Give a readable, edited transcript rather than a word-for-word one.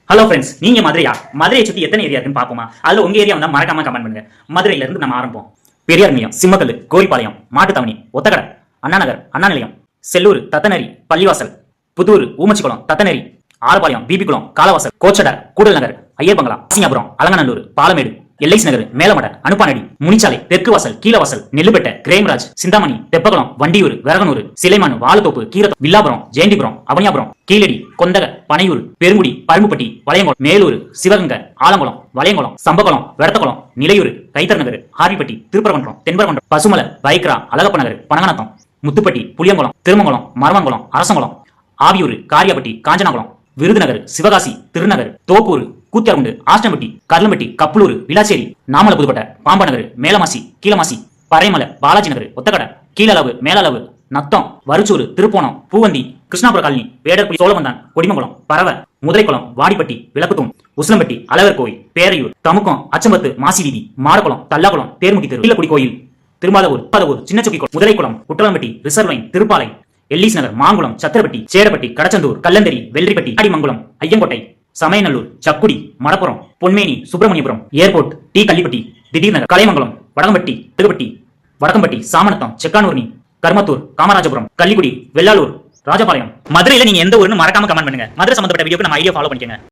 Hello friends, நீங்க மதுரையா? மதுரையை சுத்தி எத்தனை ஏரியா இருக்குன்னு பாப்போமா? அதுல உங்க ஏரியா வந்தா மறக்காம கமெண்ட் பண்ணுங்க. மதுரையில இருந்து நம்ம ஆரம்பம். பெரியார் நிலையம், சிம்மக்கல்லு, கோரிப்பாளையம், மாட்டுத்தாவணி, ஒத்தக்கடை, அண்ணா நகர், அண்ணா நிலையம், செல்லூர், தத்தநேரி, பள்ளிவாசல், புதூர், ஊமச்சிக்குளம், தத்தநேரி, ஆரப்பாளையம், பிபிகுளம், காலவாசல், கோச்சடை, கூடல் நகர், ஐயர் பங்களா, சிங்கபுரம், அலங்கநல்லூர், பாலமேடு, எல்ஐசி நகர், மேலமட, அனுப்பானடி, முனிச்சாலை, தெற்கு வாசல், கீழவாசல், நெல்லுப்பேட்டை, கிரேம்ராஜ், சிந்தாமணி, தெப்பகுளம், வண்டியூர், விரகனூர், சிலைமான், வாழத்தோப்பு, கீரத்தோப்பு, வில்லாபுரம், ஜெயண்டிபுரம், அவனியாபுரம், கீழடி, கொந்தக, பனையூர், பெருங்குடி, பரும்புப்பட்டி, வளையங்குளம், மேலூர், சிவகங்கை, ஆலங்குளம், வளையங்குளம், சம்பகுளம், வெடத்தகுளம், நிலையூர், கைத்தர் நகர், ஆர்பிப்பட்டி, திருப்பரங்குன்றம், தென்பரங்குன்றம், பசுமலை, வைக்ரா, அழகப்ப நகர், பனகனத்தம், முத்துப்பட்டி, புளியங்குளம், திருமங்குளம், மரமங்குளம், அரசங்குளம், ஆவியூர், காரியாப்பட்டி, காஞ்சனாகுளம், விருதுநகர், சிவகாசி, திருநகர், தோப்பூர், கூத்தியார்குண்டு, ஆஷ்டம்பட்டி, கர்லம்பட்டி, கப்பலூர், விளாச்சேரி, நாமல புதுப்பட்ட, பாம்பநகர், மேலமாசி, கீழமாசி, பறைமலை, பாலாஜி நகர், ஒத்தக்கடை, கீழளவு, மேலளவு, நத்தம், வருச்சூர், திருப்போணம், பூவந்தி, கிருஷ்ணாபுர காலனி, வேடர்புலி, சோழவந்தான், கொடிமங்குளம், பரவ, முதலைக்குளம், வாடிப்பட்டி, விளக்குத்தூண், உசிலம்பட்டி, அழகர் கோயில், பேரையூர், தமுக்கம், அச்சம்பத்து, மாசிவீதி, மாடக்குளம், தல்லாகுளம், தேர்முட்டி தெரு, கீழக்குடி கோயில், திருமாதவூர், பதவூர், சின்னச்சுக்கிக்குளம், முதலைக்குளம், குட்டலம்பட்டி, ரிசர்வைன், திருப்பாலை, எல்லிஸ் நகர், மாங்குளம், சத்திரப்பட்டி, சேடப்பட்டி, கடச்சந்தூர், கல்லந்தேரி, வெள்ளரிப்பட்டி, ஆடிமங்குளம், ஐயங்கோட்டை, சமயநல்லூர், சக்குடி, மடப்புறம், பொன்மேனி, சுப்பிரமணியபுரம், ஏர்போர்ட், டி கள்ளிப்பட்டி, திடீர் நகர், கலைமங்கலம், வடகம்பட்டி, திருப்பட்டி, வடக்கம்பட்டி, சாமநத்தம், செக்கானூர்னி, கர்மத்தூர், காமராஜபுரம், கள்ளிக்குடி, வெள்ளாளூர், ராஜபாளையம். மதுரையில நீங்க எந்த ஊருன்னு மறக்காம கமெண்ட் பண்ணுங்க. மதுரை சம்பந்தப்பட்ட வீடியோக்கு நம்ம ஐடியா ஃபாலோ பண்ணிக்கங்க.